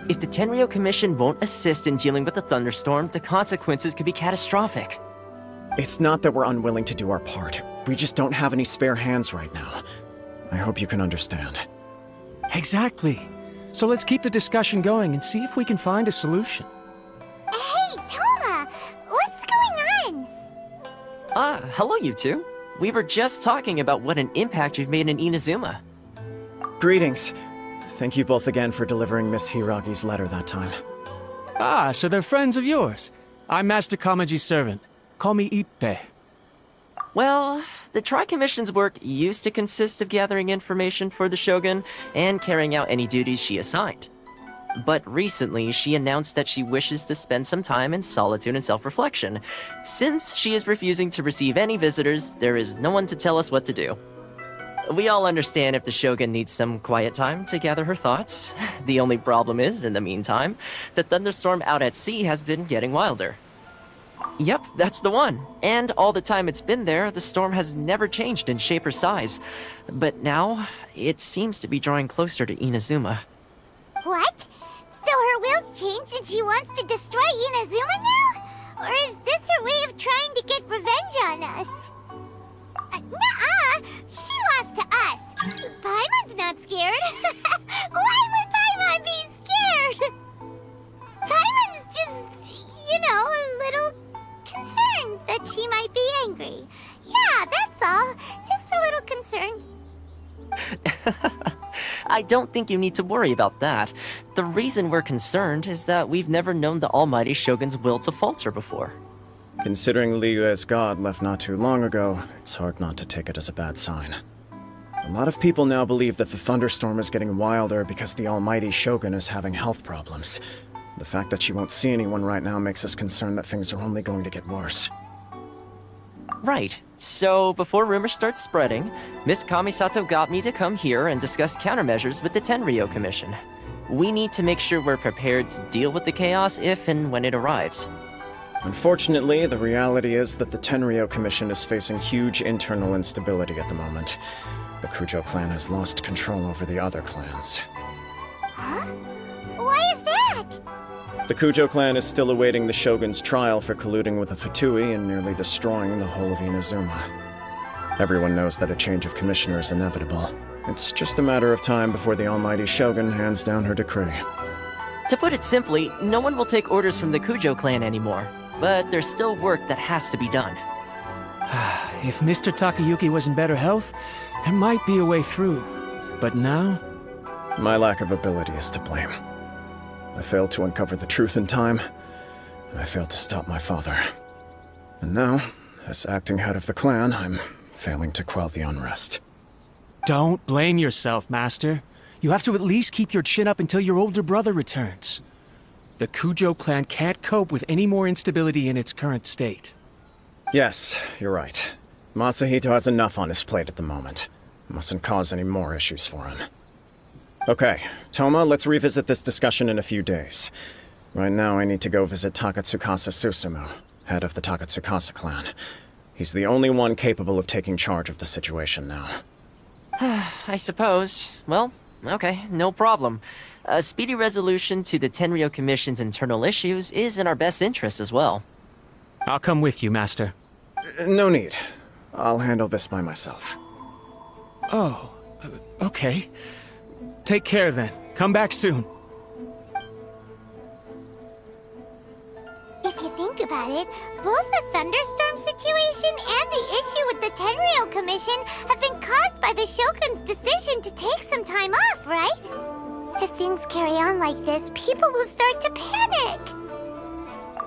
If the Tenryou Commission won't assist in dealing with the thunderstorm, the consequences could be catastrophic. It's not that we're unwilling to do our part. We just don't have any spare hands right now. I hope you can understand. Exactly. So let's keep the discussion going and see if we can find a solution. Hey, Toma! What's going on? Hello you two. We were just talking about what an impact you've made in Inazuma. Greetings. Thank you both again for delivering Miss Hiragi's letter that time. Ah, so they're friends of yours. I'm Master Kamaji's servant. Call me Ippe. Well, the Tri-Commission's work used to consist of gathering information for the Shogun and carrying out any duties she assigned. But recently, she announced that she wishes to spend some time in solitude and self-reflection. Since she is refusing to receive any visitors, there is no one to tell us what to do. We all understand if the Shogun needs some quiet time to gather her thoughts. The only problem is, in the meantime, the thunderstorm out at sea has been getting wilder. Yep, that's the one. And all the time it's been there, the storm has never changed in shape or size. But now, it seems to be drawing closer to Inazuma. What? So her will's changed and she wants to destroy Inazuma now? Or is this her way of trying to get revenge on us? Nuh-uh! She lost to us! Paimon's not scared! Why would Paimon be scared? Paimon's just, a little concerned that she might be angry. Yeah, that's all. Just a little concerned. I don't think you need to worry about that. The reason we're concerned is that we've never known the almighty Shogun's will to falter before. Considering Liyue's god left not too long ago, it's hard not to take it as a bad sign. A lot of people now believe that the thunderstorm is getting wilder because the almighty Shogun is having health problems. The fact that she won't see anyone right now makes us concerned that things are only going to get worse. Right. So, before rumors start spreading, Miss Kamisato got me to come here and discuss countermeasures with the Tenryou Commission. We need to make sure we're prepared to deal with the chaos if and when it arrives. Unfortunately, the reality is that the Tenryou Commission is facing huge internal instability at the moment. The Kujo clan has lost control over the other clans. Huh? Why is that? The Kujo clan is still awaiting the Shogun's trial for colluding with the Fatui and nearly destroying the whole of Inazuma. Everyone knows that a change of commissioner is inevitable. It's just a matter of time before the almighty Shogun hands down her decree. To put it simply, no one will take orders from the Kujo clan anymore. But there's still work that has to be done. If Mr. Takayuki was in better health, there might be a way through. But now? My lack of ability is to blame. I failed to uncover the truth in time, and I failed to stop my father. And now, as acting head of the clan, I'm failing to quell the unrest. Don't blame yourself, Master. You have to at least keep your chin up until your older brother returns. The Kujo clan can't cope with any more instability in its current state. Yes, you're right. Masahito has enough on his plate at the moment. Mustn't cause any more issues for him. Okay, Toma, let's revisit this discussion in a few days. Right now I need to go visit Takatsukasa Susumu, head of the Takatsukasa clan. He's the only one capable of taking charge of the situation now. I suppose. Well, okay, no problem. A speedy resolution to the Tenryou Commission's internal issues is in our best interest as well. I'll come with you, Master. No need. I'll handle this by myself. Oh, okay. Take care then. Come back soon. If you think about it, both the thunderstorm situation and the issue with the Tenryou Commission have been caused by the Shogun's decision to take some time off, right? If things carry on like this, people will start to panic.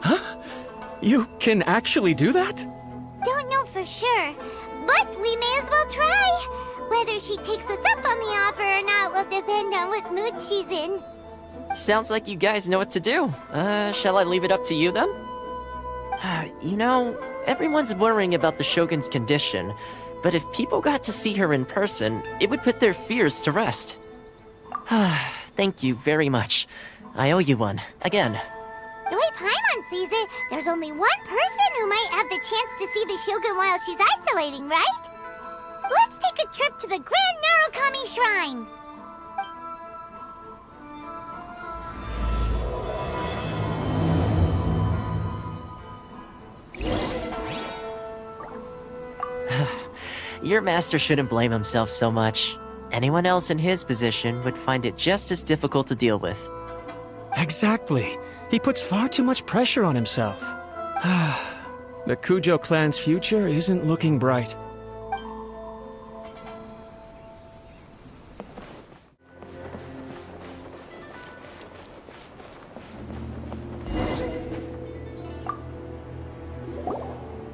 Huh? You can actually do that? Don't know for sure, but we may as well try. Whether she takes us up on the offer or not will depend on what mood she's in. Sounds like you guys know what to do. Shall I leave it up to you then? You know, everyone's worrying about the Shogun's condition, but if people got to see her in person, it would put their fears to rest. Thank you very much. I owe you one, again. The way Paimon sees it, there's only one person who might have the chance to see the Shogun while she's isolating, right? Let's take a trip to the Grand Narukami Shrine! your master shouldn't blame himself so much. Anyone else in his position would find it just as difficult to deal with. Exactly. He puts far too much pressure on himself. The Kujo clan's future isn't looking bright.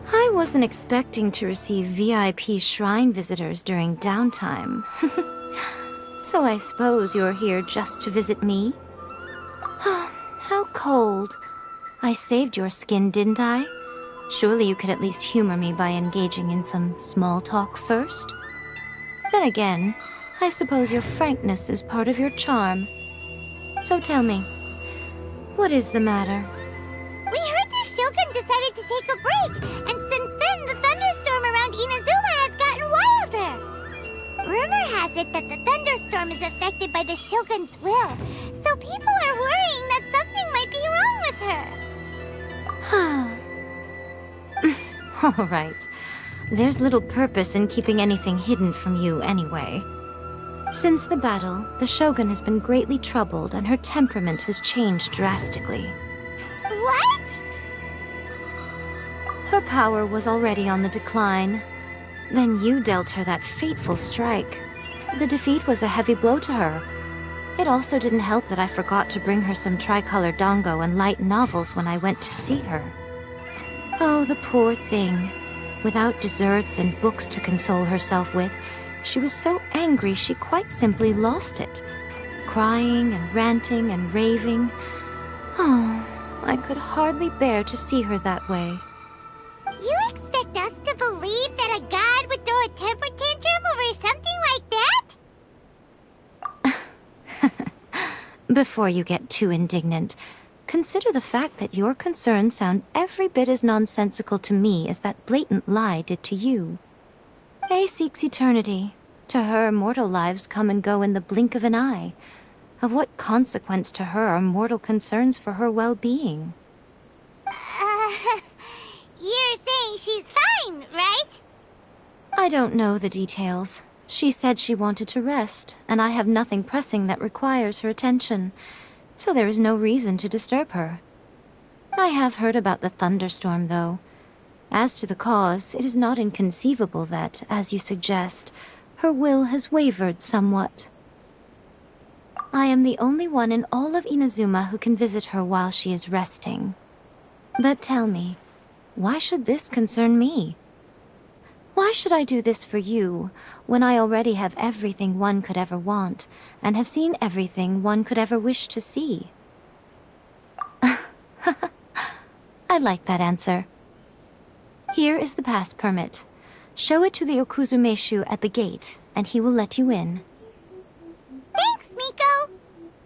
I wasn't expecting to receive VIP shrine visitors during downtime. So I suppose you're here just to visit me? How cold. I saved your skin, didn't I? Surely you could at least humor me by engaging in some small talk first? Then again, I suppose your frankness is part of your charm. So tell me, what is the matter? We heard the Shogun decided to take a break, and since then the thunderstorm around Inazuma has gotten wilder. Rumor has it that the thunderstorm is affected by the Shogun's will, so people are worrying that something might be wrong with her. All right. There's little purpose in keeping anything hidden from you anyway. Since the battle, the Shogun has been greatly troubled and her temperament has changed drastically. What? Her power was already on the decline. Then you dealt her that fateful strike. The defeat was a heavy blow to her. It also didn't help that I forgot to bring her some tricolor dango and light novels when I went to see her. Oh, the poor thing. Without desserts and books to console herself with, she was so angry she quite simply lost it. Crying and ranting and raving. Oh, I could hardly bear to see her that way. You expect us to believe that a god would throw a temper tantrum over something like that? Before you get too indignant, consider the fact that your concerns sound every bit as nonsensical to me as that blatant lie did to you. A seeks eternity. To her, mortal lives come and go in the blink of an eye. Of what consequence to her are mortal concerns for her well-being? You're saying she's fine, right? I don't know the details. She said she wanted to rest, and I have nothing pressing that requires her attention, so there is no reason to disturb her. I have heard about the thunderstorm, though. As to the cause, it is not inconceivable that, as you suggest, her will has wavered somewhat. I am the only one in all of Inazuma who can visit her while she is resting. But tell me, why should this concern me? Why should I do this for you, when I already have everything one could ever want, and have seen everything one could ever wish to see? I like that answer. Here is the pass permit. Show it to the Okuzumeshu at the gate, and he will let you in. Thanks, Miko!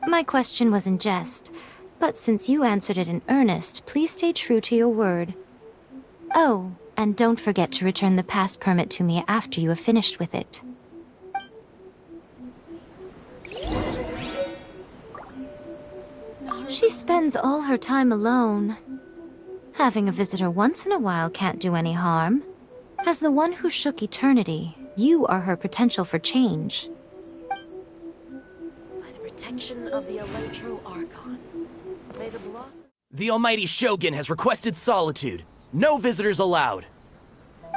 My question was in jest, but since you answered it in earnest, please stay true to your word. Oh, and don't forget to return the pass permit to me after you have finished with it. She spends all her time alone. Having a visitor once in a while can't do any harm. As the one who shook eternity, you are her potential for change. By the protection of the Electro Archon, may the blossom... The almighty Shogun has requested solitude. No visitors allowed.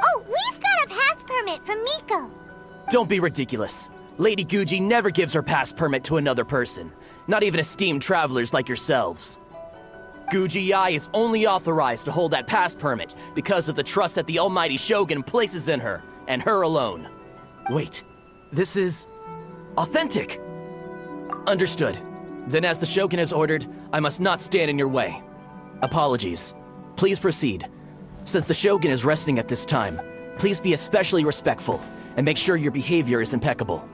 Oh, we've got a pass permit from Miko. Don't be ridiculous. Lady Guji never gives her pass permit to another person, not even esteemed travelers like yourselves. Guji-ai is only authorized to hold that pass permit because of the trust that the almighty Shogun places in her, and her alone. Wait, this is... authentic! Understood. Then as the Shogun has ordered, I must not stand in your way. Apologies. Please proceed. Since the Shogun is resting at this time, please be especially respectful, and make sure your behavior is impeccable.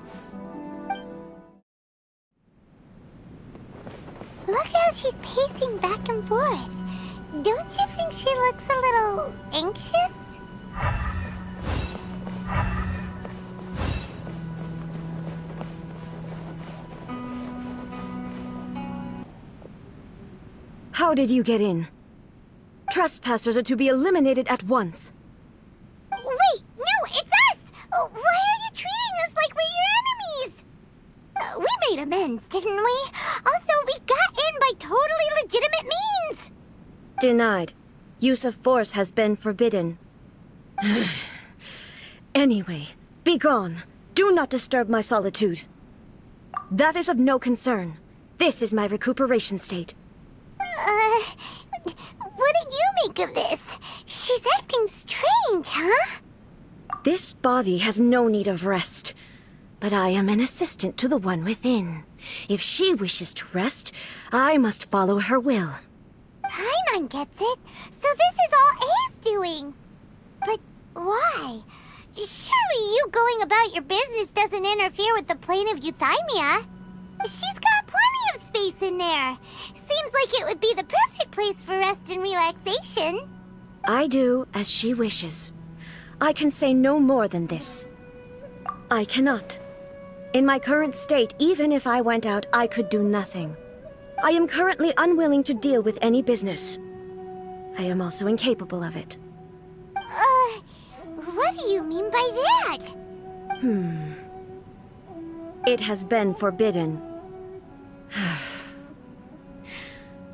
Look how she's pacing back and forth. Don't you think she looks a little anxious? How did you get in? Trespassers are to be eliminated at once. Wait, no, it's us! Oh, made amends, didn't we? Also, we got in by totally legitimate means! Denied. Use of force has been forbidden. Anyway, be gone. Do not disturb my solitude. That is of no concern. This is my recuperation state. What do you make of this? She's acting strange, huh? This body has no need of rest. But I am an assistant to the one within. If she wishes to rest, I must follow her will. Paimon gets it. So this is all A's doing. But why? Surely you going about your business doesn't interfere with the plane of Euthymia. She's got plenty of space in there. Seems like it would be the perfect place for rest and relaxation. I do as she wishes. I can say no more than this. I cannot. In my current state, even if I went out, I could do nothing. I am currently unwilling to deal with any business. I am also incapable of it. What do you mean by that? It has been forbidden.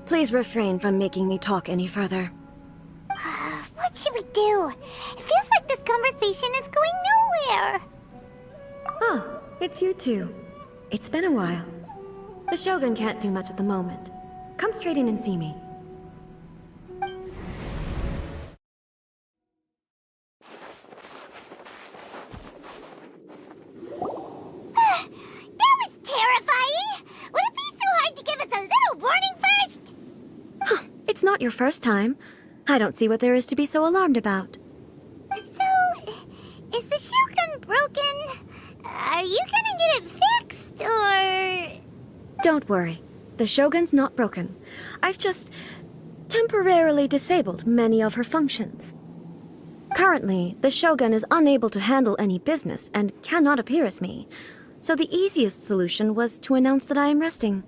Please refrain from making me talk any further. What should we do? It feels like this conversation is going nowhere. Oh, it's you two. It's been a while. The Shogun can't do much at the moment. Come straight in and see me. That was terrifying! Would it be so hard to give us a little warning first? It's not your first time. I don't see what there is to be so alarmed about. So, is the Shogun broken? Are you gonna get it fixed, or...? Don't worry. The Shogun's not broken. I've just temporarily disabled many of her functions. Currently, the Shogun is unable to handle any business and cannot appear as me, so the easiest solution was to announce that I am resting.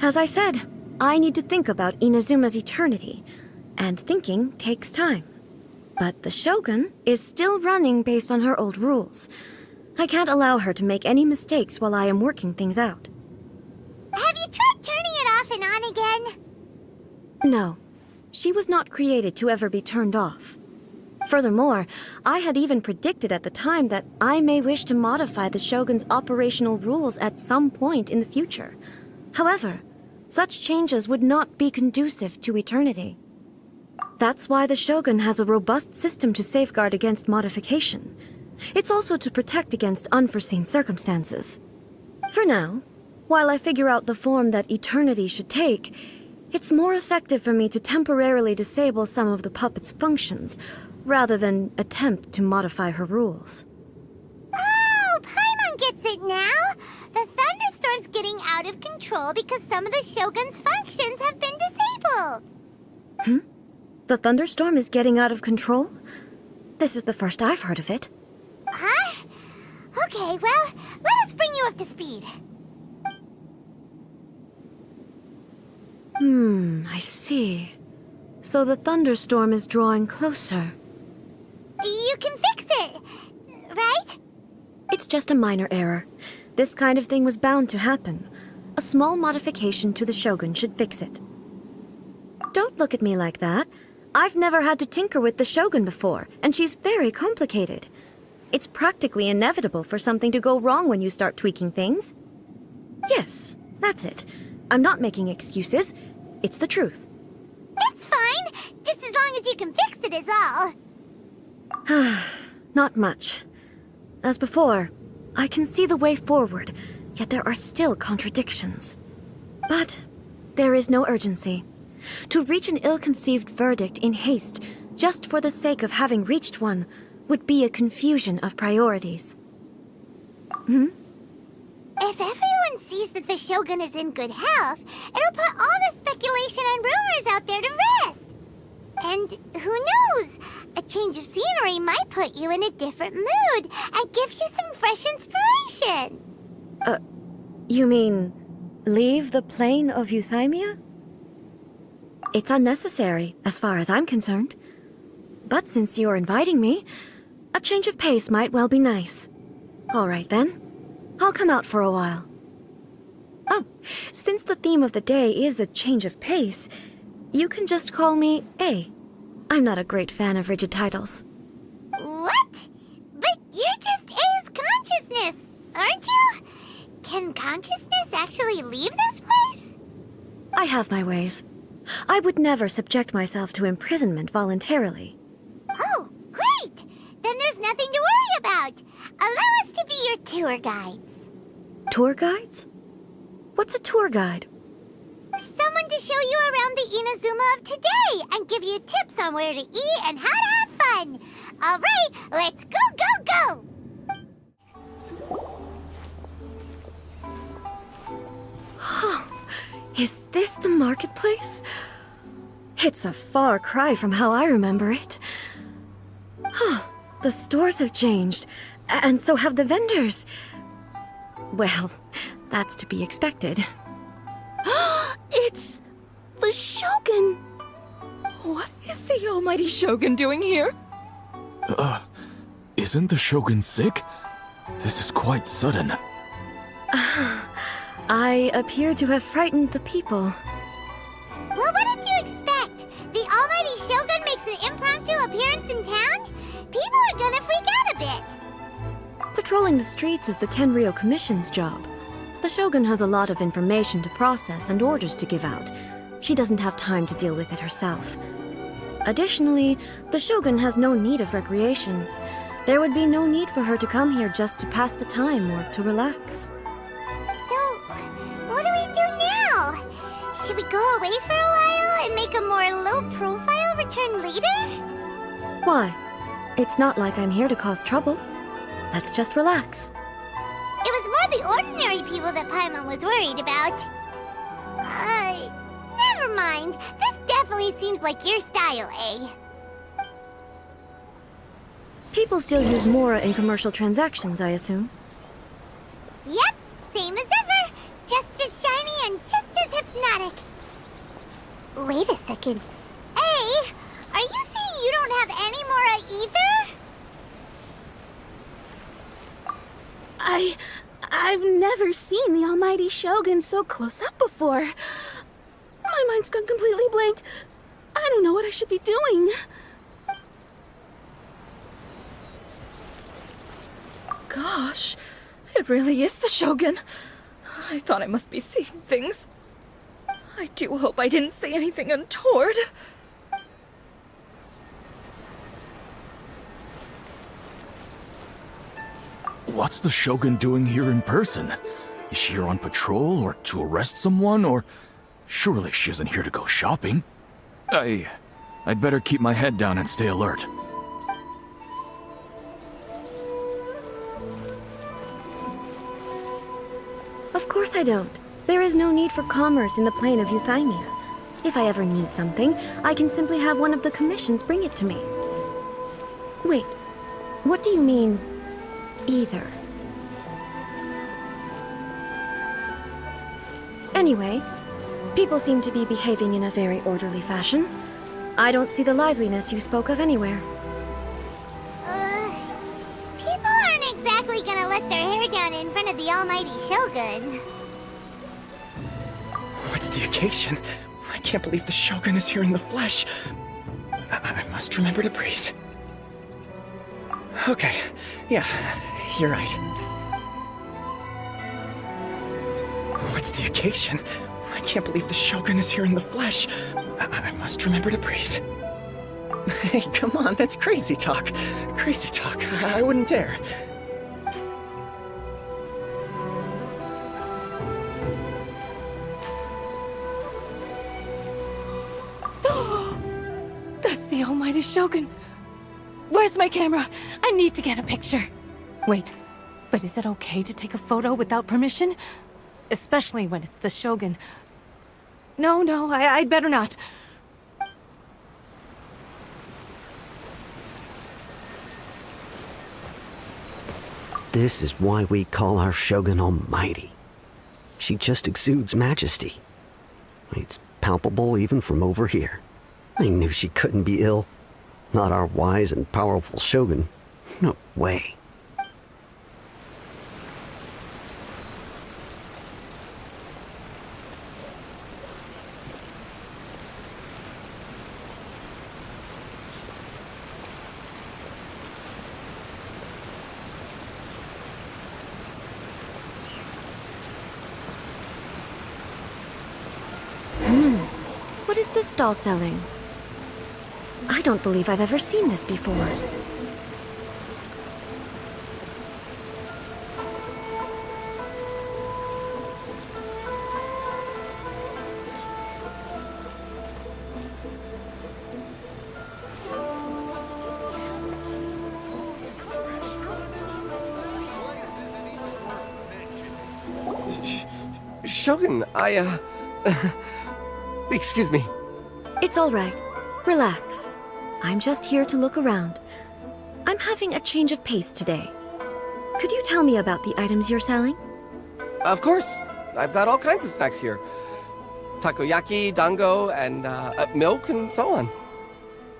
As I said, I need to think about Inazuma's eternity, and thinking takes time. But the Shogun is still running based on her old rules. I can't allow her to make any mistakes while I am working things out. Have you tried turning it off and on again? No. She was not created to ever be turned off. Furthermore, I had even predicted at the time that I may wish to modify the Shogun's operational rules at some point in the future. However, such changes would not be conducive to eternity. That's why the Shogun has a robust system to safeguard against modification. It's also to protect against unforeseen circumstances. For now, while I figure out the form that eternity should take, it's more effective for me to temporarily disable some of the puppet's functions, rather than attempt to modify her rules. Oh, Paimon gets it now! The thunderstorm's getting out of control because some of the Shogun's functions have been disabled. The thunderstorm is getting out of control? This is the first I've heard of it. Huh? Okay, well, let us bring you up to speed. I see. So the thunderstorm is drawing closer. You can fix it, right? It's just a minor error. This kind of thing was bound to happen. A small modification to the Shogun should fix it. Don't look at me like that. I've never had to tinker with the Shogun before, and she's very complicated. It's practically inevitable for something to go wrong when you start tweaking things. Yes, that's it. I'm not making excuses. It's the truth. It's fine, just as long as you can fix it is all. Not much. As before, I can see the way forward, yet there are still contradictions. But there is no urgency. To reach an ill-conceived verdict in haste, just for the sake of having reached one, would be a confusion of priorities. If everyone sees that the Shogun is in good health, it'll put all the speculation and rumors out there to rest. And who knows? A change of scenery might put you in a different mood and give you some fresh inspiration. You mean, leave the plane of Euthymia? It's unnecessary, as far as I'm concerned. But since you're inviting me, a change of pace might well be nice. All right then. I'll come out for a while. Oh, since the theme of the day is a change of pace, you can just call me A. I'm not a great fan of rigid titles. What? But you're just A's consciousness, aren't you? Can consciousness actually leave this place? I have my ways. I would never subject myself to imprisonment voluntarily. Oh, great! Then there's nothing to worry about. Allow us to be your tour guides. Tour guides? What's a tour guide? Someone to show you around the Inazuma of today and give you tips on where to eat and how to have fun. All right, let's go, go, go! Is this the marketplace? It's a far cry from how I remember it. The stores have changed, and so have the vendors. Well, that's to be expected. It's the Shogun! What is the almighty Shogun doing here? Isn't the Shogun sick? This is quite sudden. I appear to have frightened the people. Well, what did you expect? The almighty Shogun makes an impromptu appearance in town? People are gonna freak out a bit. Patrolling the streets is the Tenryou Commission's job. The Shogun has a lot of information to process and orders to give out. She doesn't have time to deal with it herself. Additionally, the Shogun has no need of recreation. There would be no need for her to come here just to pass the time or to relax. So, what do we do now? Should we go away for a while and make a more low-profile return later? Why? It's not like I'm here to cause trouble. Let's just relax. It was more the ordinary people that Paimon was worried about. Never mind. This definitely seems like your style, eh? People still use Mora in commercial transactions, I assume. Yep, same as ever. Just as shiny and just as hypnotic. Wait a second. Hey, are you saying you don't have any Mora either? I've never seen the almighty Shogun so close up before. My mind's gone completely blank. I don't know what I should be doing. Gosh, it really is the Shogun. I thought I must be seeing things. I do hope I didn't say anything untoward. What's the Shogun doing here in person? Is she here on patrol or to arrest someone, or... Surely she isn't here to go shopping. I'd better keep my head down and stay alert. Of course I don't. There is no need for commerce in the plane of Euthymia. If I ever need something, I can simply have one of the commissions bring it to me. Wait, what do you mean, either? Anyway, people seem to be behaving in a very orderly fashion. I don't see the liveliness you spoke of anywhere. People aren't exactly gonna let their hair down in front of the almighty Shogun. What's the occasion? I can't believe the Shogun is here in the flesh. I must remember to breathe. Okay, yeah, you're right. What's the occasion? I can't believe the Shogun is here in the flesh. I must remember to breathe. Hey, come on, that's crazy talk. Crazy talk. I wouldn't dare. That's the almighty Shogun. Where's my camera? I need to get a picture. Wait, but is it okay to take a photo without permission? Especially when it's the Shogun. No, I'd better not. This is why we call our Shogun almighty. She just exudes majesty. It's palpable even from over here. I knew she couldn't be ill. Not our wise and powerful Shogun. No way. this stall selling? I don't believe I've ever seen this before. Shogun, excuse me. It's all right. Relax. I'm just here to look around. I'm having a change of pace today. Could you tell me about the items you're selling? Of course. I've got all kinds of snacks here. Takoyaki, dango, and milk, and so on.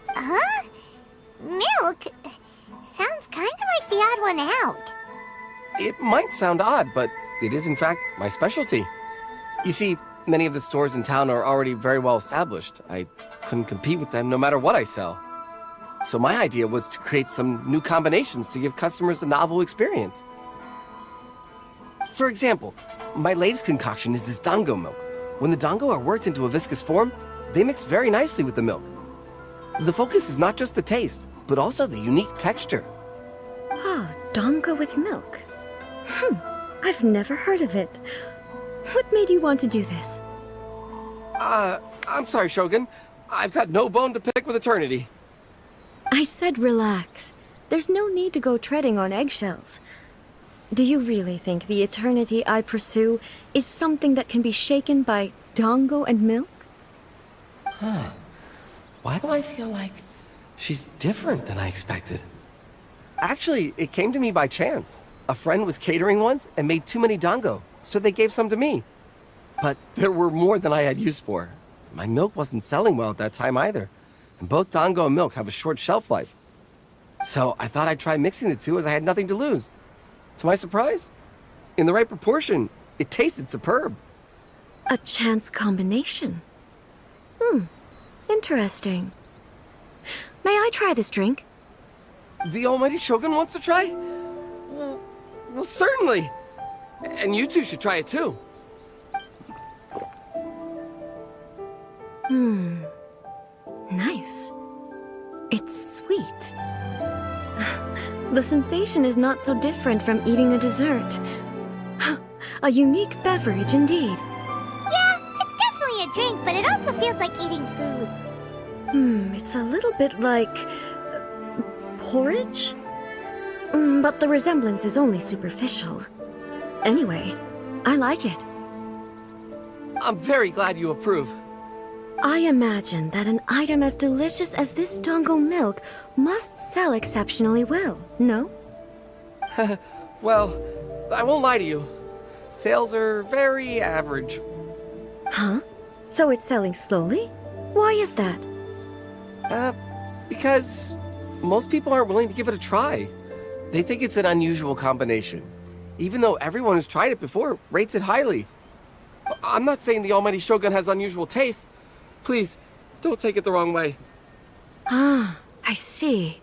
Huh? Milk? Sounds kind of like the odd one out. It might sound odd, but it is in fact my specialty. You see, many of the stores in town are already very well established. I couldn't compete with them no matter what I sell. So my idea was to create some new combinations to give customers a novel experience. For example, my latest concoction is this dango milk. When the dango are worked into a viscous form, they mix very nicely with the milk. The focus is not just the taste, but also the unique texture. Oh, dango with milk. I've never heard of it. What made you want to do this? I'm sorry, Shogun. I've got no bone to pick with eternity. I said relax. There's no need to go treading on eggshells. Do you really think the eternity I pursue is something that can be shaken by dango and milk? Huh. Why do I feel like she's different than I expected? Actually, it came to me by chance. A friend was catering once and made too many dango, so they gave some to me. But there were more than I had use for. My milk wasn't selling well at that time either, and both dango and milk have a short shelf life. So I thought I'd try mixing the two as I had nothing to lose. To my surprise, in the right proportion, it tasted superb. A chance combination. Interesting. May I try this drink? The almighty Shogun wants to try? Well, certainly. And you two should try it too. Nice. It's sweet. The sensation is not so different from eating a dessert. A unique beverage indeed. Yeah, it's definitely a drink, but it also feels like eating food. It's a little bit like porridge? But the resemblance is only superficial. Anyway, I like it. I'm very glad you approve. I imagine that an item as delicious as this dango milk must sell exceptionally well, no? Well, I won't lie to you. Sales are very average. Huh? So it's selling slowly? Why is that? Because most people aren't willing to give it a try. They think it's an unusual combination, even though everyone who's tried it before rates it highly. I'm not saying the almighty Shogun has unusual tastes. Please, don't take it the wrong way. Ah, I see.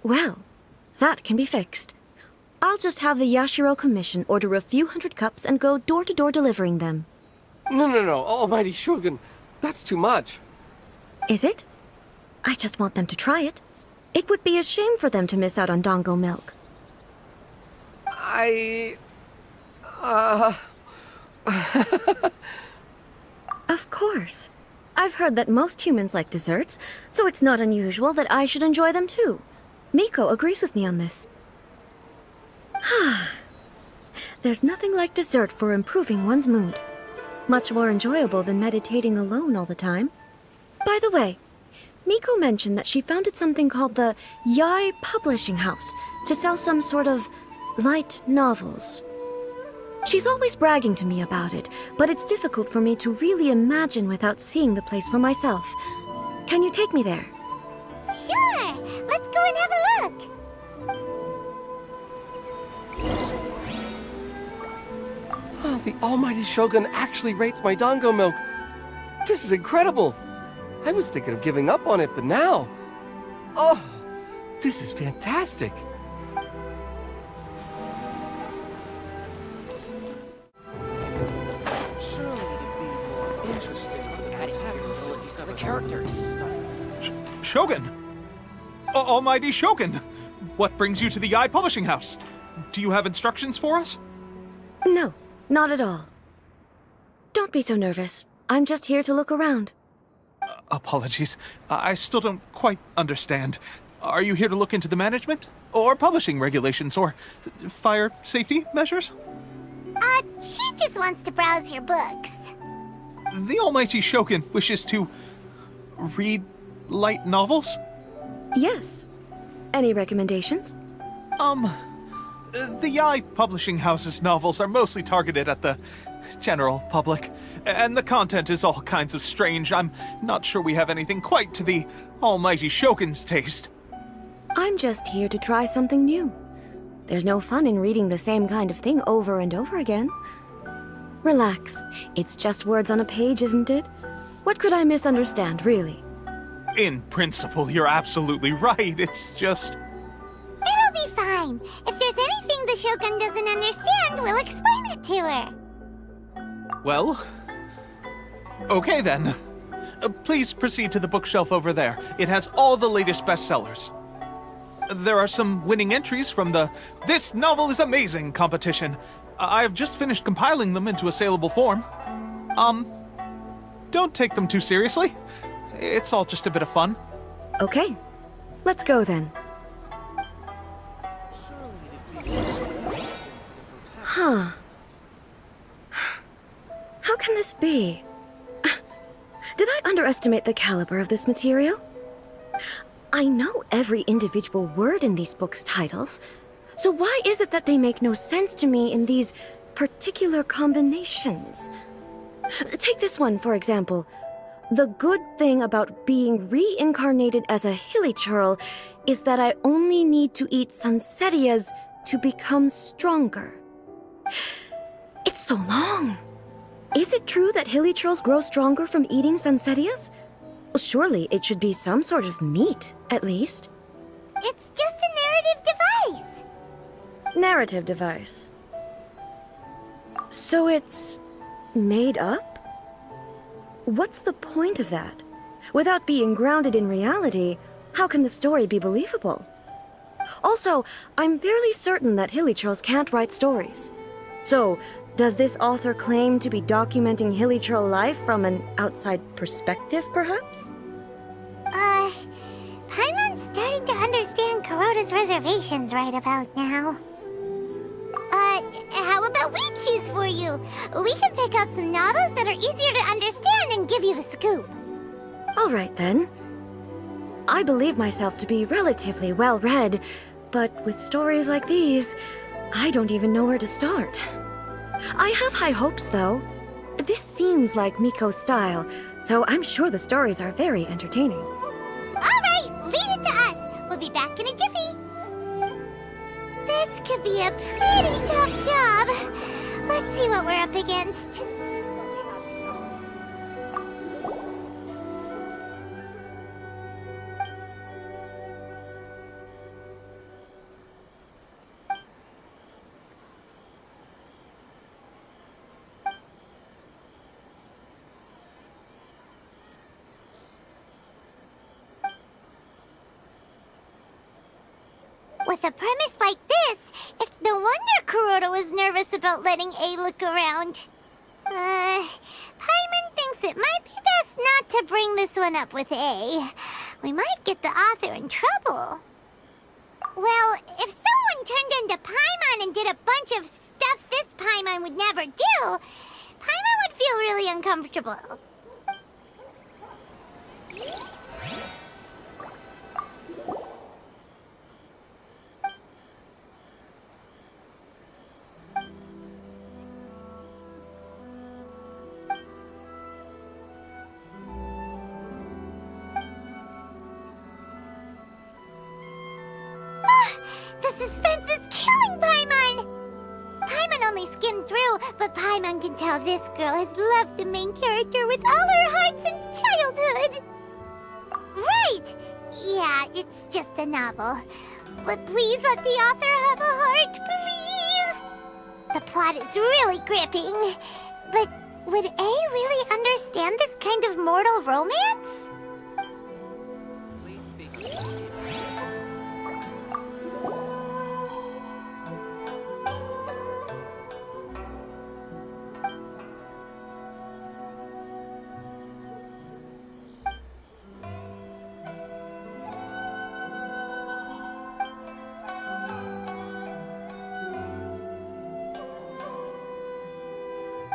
Well, that can be fixed. I'll just have the Yashiro Commission order a few hundred cups and go door-to-door delivering them. No, almighty Shogun. That's too much. Is it? I just want them to try it. It would be a shame for them to miss out on dango milk. Of course. I've heard that most humans like desserts, so it's not unusual that I should enjoy them too. Miko agrees with me on this. There's nothing like dessert for improving one's mood. Much more enjoyable than meditating alone all the time. By the way, Miko mentioned that she founded something called the Yai Publishing House to sell some sort of light novels. She's always bragging to me about it, but it's difficult for me to really imagine without seeing the place for myself. Can you take me there? Sure! Let's go and have a look! Oh, the almighty Shogun actually rates my dango milk. This is incredible. I was thinking of giving up on it, but now... Oh, this is fantastic. Surely it'd be more interesting with an attack to the characters. Shogun! Almighty Shogun! What brings you to the Yae Publishing House? Do you have instructions for us? No, not at all. Don't be so nervous. I'm just here to look around. Apologies. I still don't quite understand. Are you here to look into the management? Or publishing regulations? Or fire safety measures? She just wants to browse your books. The Almighty Shogun wishes to read light novels? Yes. Any recommendations? The Yae Publishing House's novels are mostly targeted at the general public, and the content is all kinds of strange. I'm not sure we have anything quite to the Almighty Shogun's taste. I'm just here to try something new. There's no fun in reading the same kind of thing over and over again. Relax. It's just words on a page, isn't it? What could I misunderstand, really? In principle, you're absolutely right. It's just... It'll be fine. If there's anything the Shogun doesn't understand, we'll explain it to her. Well... okay then. Please proceed to the bookshelf over there. It has all the latest bestsellers. There are some winning entries from the This Novel is Amazing competition. I've just finished compiling them into a saleable form. Don't take them too seriously. It's all just a bit of fun. Okay. Let's go then. Huh. How can this be? Did I underestimate the caliber of this material? I know every individual word in these books' titles, so why is it that they make no sense to me in these particular combinations? Take this one, for example. The good thing about being reincarnated as a hilichurl is that I only need to eat sunsetias to become stronger. It's so long. Is it true that hilichurls grow stronger from eating sunsetias? Well, surely it should be some sort of meat, at least. It's just a narrative device. Narrative device. So it's made up? What's the point of that? Without being grounded in reality, how can the story be believable? Also, I'm fairly certain that hilichurls can't write stories. So, does this author claim to be documenting hilichurl life from an outside perspective, perhaps? Paimon's starting to understand Kuroda's reservations right about now. How about we choose for you? We can pick out some novels that are easier to understand and give you the scoop. All right, then. I believe myself to be relatively well-read, but with stories like these, I don't even know where to start. I have high hopes, though. This seems like Miko's style, so I'm sure the stories are very entertaining. All right, leave it to us. We'll be back in a jiffy. This could be a pretty tough job. Let's see what we're up against. With a premise like this, it's no wonder Kuroda was nervous about letting A look around. Paimon thinks it might be best not to bring this one up with A. We might get the author in trouble. Well, if someone turned into Paimon and did a bunch of stuff this Paimon would never do, Paimon would feel really uncomfortable. The suspense is killing Paimon! Paimon only skimmed through, but Paimon can tell this girl has loved the main character with all her heart since childhood. Right! Yeah, it's just a novel. But please let the author have a heart, please! The plot is really gripping, but Would A really understand this kind of mortal romance?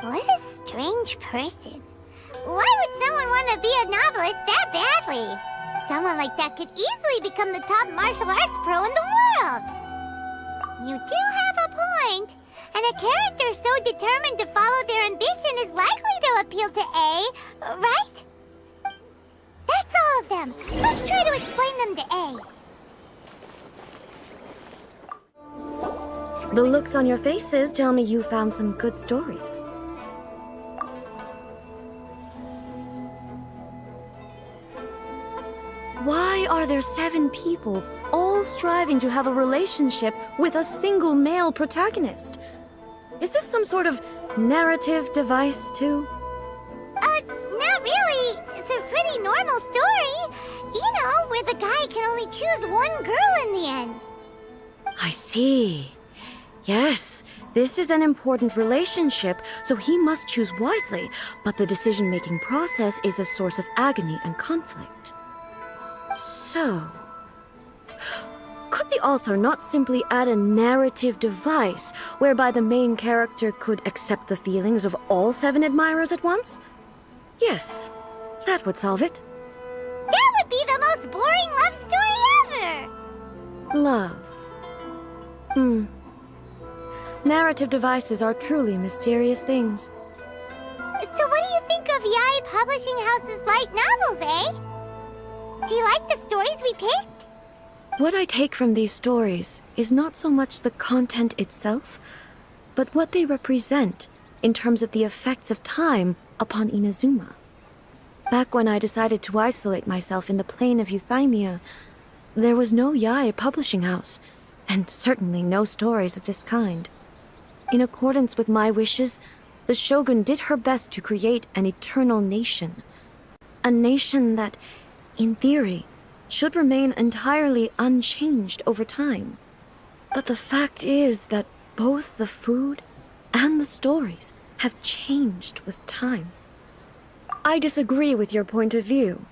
What a strange person. Why would someone want to be a novelist that badly? Someone like that could easily become the top martial arts pro in the world. You do have a point. And a character so determined to follow their ambition is likely to appeal to A, right? That's all of them. Let's try to explain them to A. The looks on your faces tell me you found some good stories. Why are there 7 people, all striving to have a relationship with a single male protagonist? Is this some sort of narrative device, too? Not really. It's a pretty normal story. You know, where the guy can only choose one girl in the end. I see. Yes, this is an important relationship, so he must choose wisely, but the decision-making process is a source of agony and conflict. So, could the author not simply add a narrative device whereby the main character could accept the feelings of all 7 admirers at once? Yes, that would solve it. That would be the most boring love story ever! Love. Narrative devices are truly mysterious things. So what do you think of Yae Publishing House's light novels, eh? Do you like the stories we picked? What I take from these stories is not so much the content itself, but what they represent in terms of the effects of time upon Inazuma. Back when I decided to isolate myself in the plane of Euthymia, there was no Yae Publishing House, and certainly no stories of this kind. In accordance with my wishes, the Shogun did her best to create an eternal nation. A nation that, in theory, should remain entirely unchanged over time. But the fact is that both the food and the stories have changed with time. I disagree with your point of view.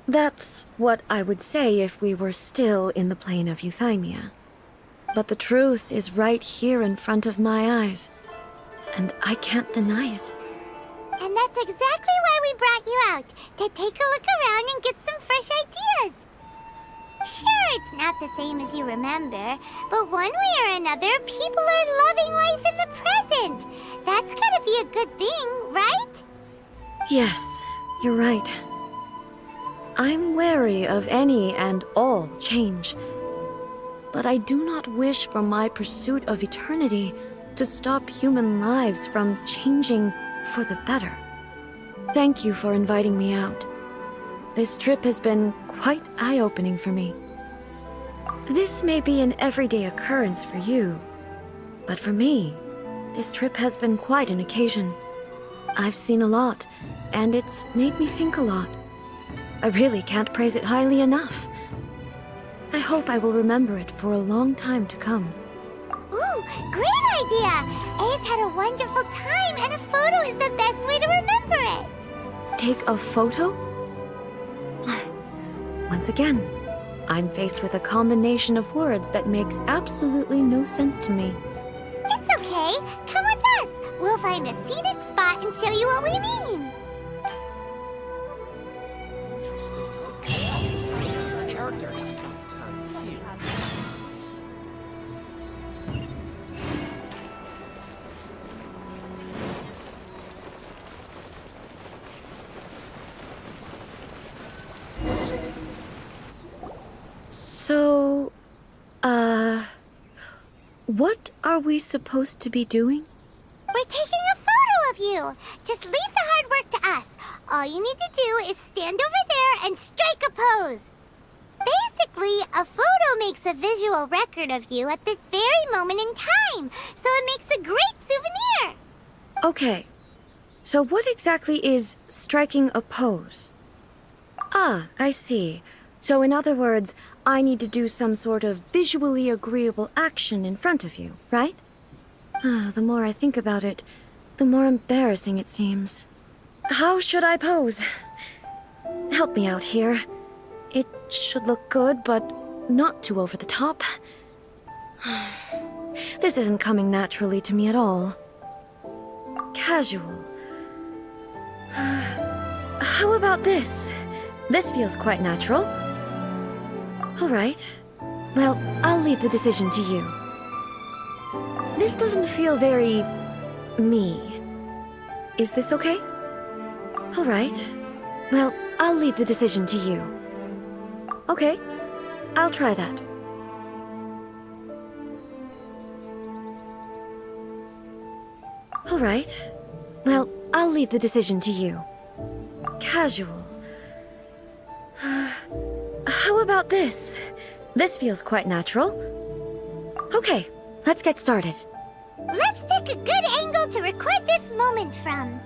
That's what I would say if we were still in the plane of Euthymia. But the truth is right here in front of my eyes, and I can't deny it. And that's exactly why we brought you out, to take a look around and get some fresh ideas. Sure, it's not the same as you remember, but one way or another, people are loving life in the present. That's gotta be a good thing, right? Yes, you're right. I'm wary of any and all change. But I do not wish for my pursuit of eternity to stop human lives from changing for the better. Thank you for inviting me out. This trip has been quite eye-opening for me. This may be an everyday occurrence for you, but for me, this trip has been quite an occasion. I've seen a lot, and it's made me think a lot. I really can't praise it highly enough. I hope I will remember it for a long time to come. Ooh, great idea! A's had a wonderful time, and a photo is the best way to remember it. Take a photo? Once again, I'm faced with a combination of words that makes absolutely no sense to me. It's okay. Come with us. We'll find a scenic spot and show you what we mean. Characters. So, what are we supposed to be doing? We're taking a photo of you. Just leave the hard work to us. All you need to do is stand over there and strike a pose. Basically, a photo makes a visual record of you at this very moment in time, so it makes a great souvenir. Okay, So what exactly is striking a pose? Ah, I see. So in other words, I need to do some sort of visually agreeable action in front of you, right? The more I think about it, the more embarrassing it seems. How should I pose? Help me out here. It should look good, but not too over the top. This isn't coming naturally to me at all. Casual. How about this? This feels quite natural. All right. Well, I'll leave the decision to you. This doesn't feel very... me. Is this okay? All right. Well, I'll leave the decision to you. Okay. I'll try that. All right. Well, I'll leave the decision to you. Casual. How about this? This feels quite natural. Okay, let's get started. Let's pick a good angle to record this moment from.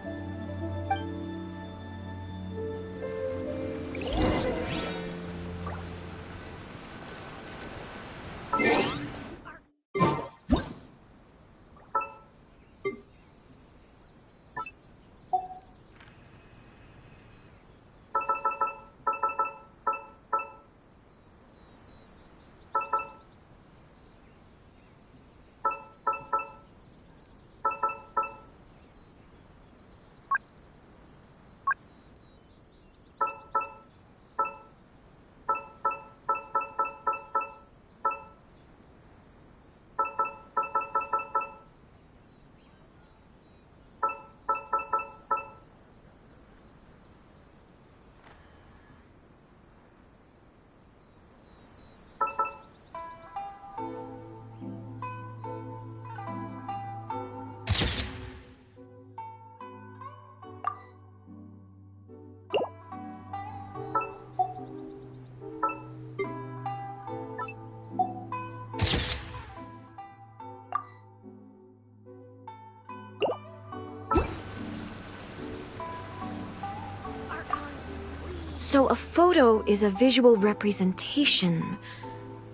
So a photo is a visual representation,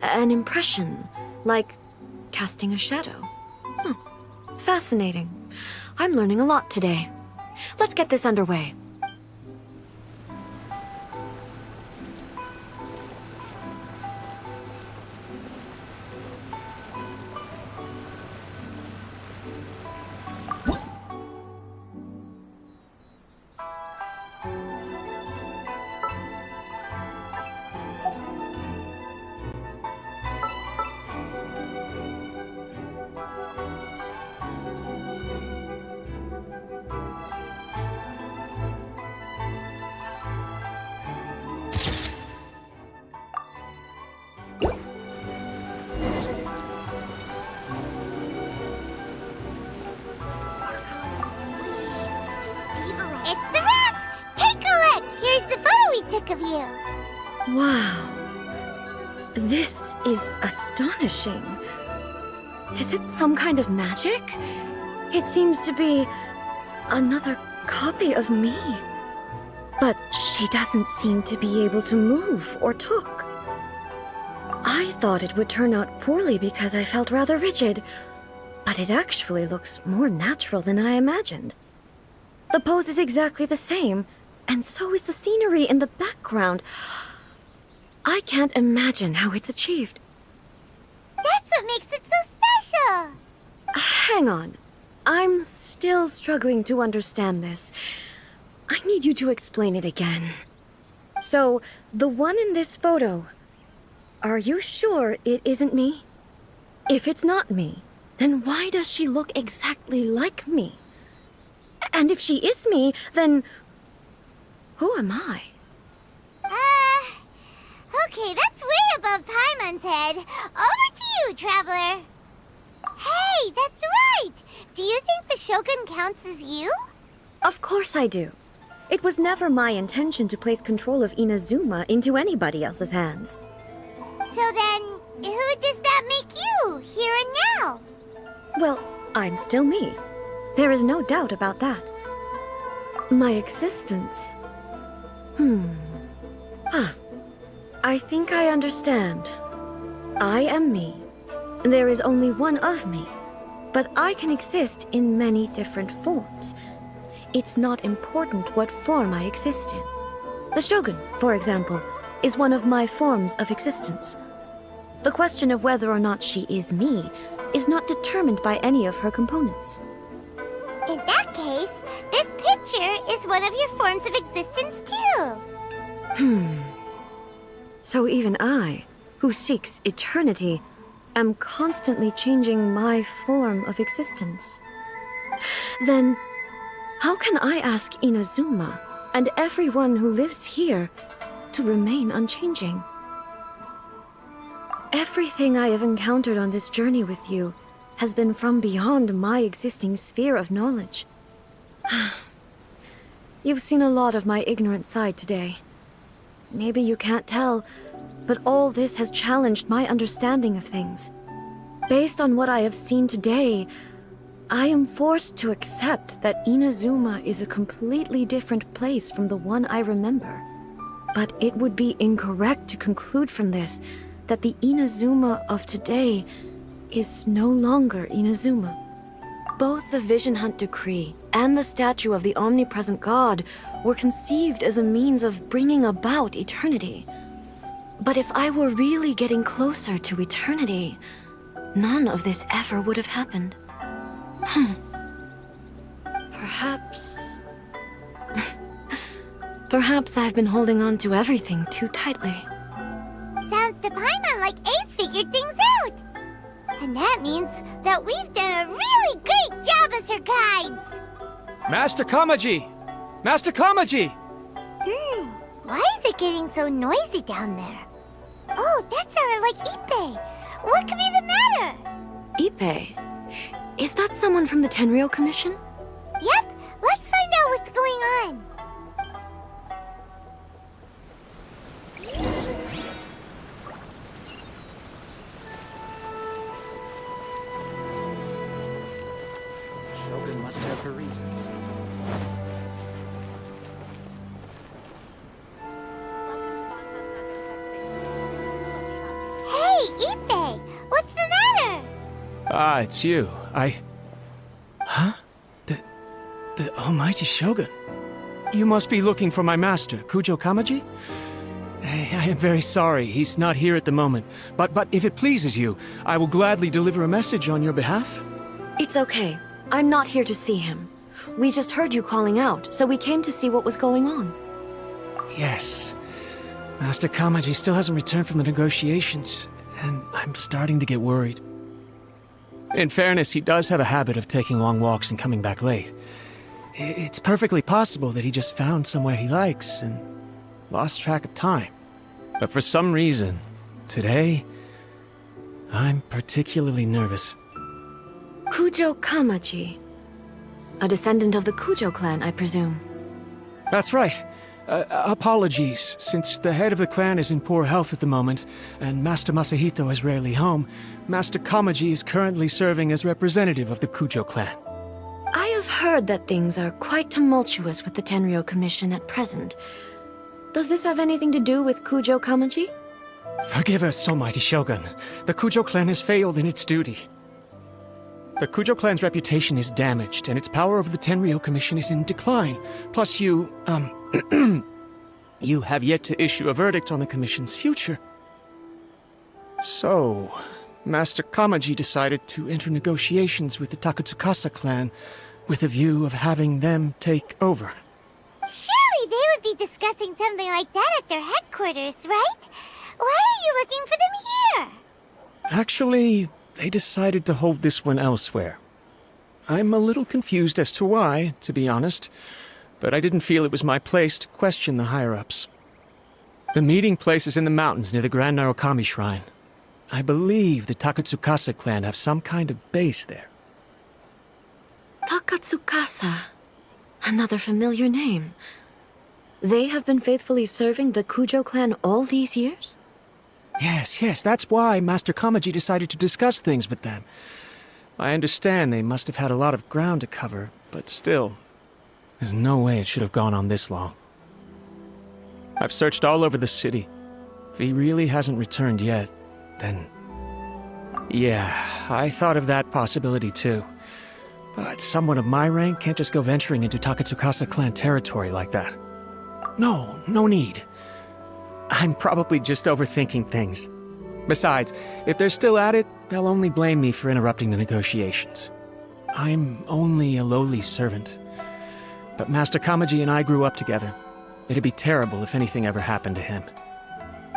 an impression, like casting a shadow. Fascinating. I'm learning a lot today. Let's get this underway. It's a wrap! Take a look! Here's the photo we took of you. Wow. This is astonishing. Is it some kind of magic? It seems to be another copy of me. But she doesn't seem to be able to move or talk. I thought it would turn out poorly because I felt rather rigid, but it actually looks more natural than I imagined. The pose is exactly the same, and so is the scenery in the background. I can't imagine how it's achieved. That's what makes it so special! Hang on. I'm still struggling to understand this. I need you to explain it again. So, the one in this photo, are you sure it isn't me? If it's not me, then why does she look exactly like me? And if she is me, then who am I? Okay, that's way above Paimon's head. Over to you, Traveler. Hey, that's right! Do you think the Shogun counts as you? Of course I do. It was never my intention to place control of Inazuma into anybody else's hands. So then, who does that make you, here and now? Well, I'm still me. There is no doubt about that. My existence? I think I understand. I am me. There is only one of me, but I can exist in many different forms. It's not important what form I exist in. The Shogun, for example, is one of my forms of existence. The question of whether or not she is me is not determined by any of her components. In that case, this picture is one of your forms of existence too. So even I, who seeks eternity, am constantly changing my form of existence. Then, how can I ask Inazuma and everyone who lives here to remain unchanging? Everything I have encountered on this journey with you has been from beyond my existing sphere of knowledge. You've seen a lot of my ignorant side today. Maybe you can't tell, but all this has challenged my understanding of things. Based on what I have seen today, I am forced to accept that Inazuma is a completely different place from the one I remember. But it would be incorrect to conclude from this that the Inazuma of today is no longer Inazuma. Both the Vision Hunt Decree and the statue of the omnipresent god were conceived as a means of bringing about eternity. But if I were really getting closer to eternity, none of this ever would have happened. Perhaps... Perhaps I've been holding on to everything too tightly. Sounds to Paimon like Ace figured things out. And that means that we've done a really great job as her guides. Master Kamaji! Master Kamaji! Why is it getting so noisy down there? Oh, that sounded like Ippei. What could be the matter? Ippei? Is that someone from the Tenryou Commission? Yep, let's find out what's going on. Shogun must have her reasons. Hey, Ippei! What's the matter? Ah, it's you. Huh? The almighty Shogun. You must be looking for my master, Kujo Kamaji? I am very sorry, he's not here at the moment. But if it pleases you, I will gladly deliver a message on your behalf. It's okay. I'm not here to see him. We just heard you calling out, so we came to see what was going on. Yes. Master Kamaji still hasn't returned from the negotiations, and I'm starting to get worried. In fairness, he does have a habit of taking long walks and coming back late. It's perfectly possible that he just found somewhere he likes and lost track of time. But for some reason, today, I'm particularly nervous. Kujo Kamaji. A descendant of the Kujo clan, I presume. That's right. Apologies, since the head of the clan is in poor health at the moment, and Master Masahito is rarely home, Master Kamaji is currently serving as representative of the Kujo clan. I have heard that things are quite tumultuous with the Tenryou Commission at present. Does this have anything to do with Kujo Kamaji? Forgive us, almighty Shogun. The Kujo clan has failed in its duty. The Kujo clan's reputation is damaged, and its power over the Tenryou Commission is in decline. Plus you, you have yet to issue a verdict on the Commission's future. So, Master Kamaji decided to enter negotiations with the Takatsukasa clan with a view of having them take over. Surely they would be discussing something like that at their headquarters, right? Why are you looking for them here? Actually, they decided to hold this one elsewhere. I'm a little confused as to why, to be honest, but I didn't feel it was my place to question the higher-ups. The meeting place is in the mountains near the Grand Narukami Shrine. I believe the Takatsukasa clan have some kind of base there. Takatsukasa. Another familiar name. They have been faithfully serving the Kujo clan all these years? Yes, that's why Master Kamaji decided to discuss things with them. I understand they must have had a lot of ground to cover, but still, There's no way it should have gone on this long. I've searched all over the city. If he really hasn't returned yet, then... Yeah, I thought of that possibility too. But someone of my rank can't just go venturing into Takatsukasa clan territory like that. No need. I'm probably just overthinking things. Besides, if they're still at it, they'll only blame me for interrupting the negotiations. I'm only a lowly servant. But Master Kamaji and I grew up together. It'd be terrible if anything ever happened to him.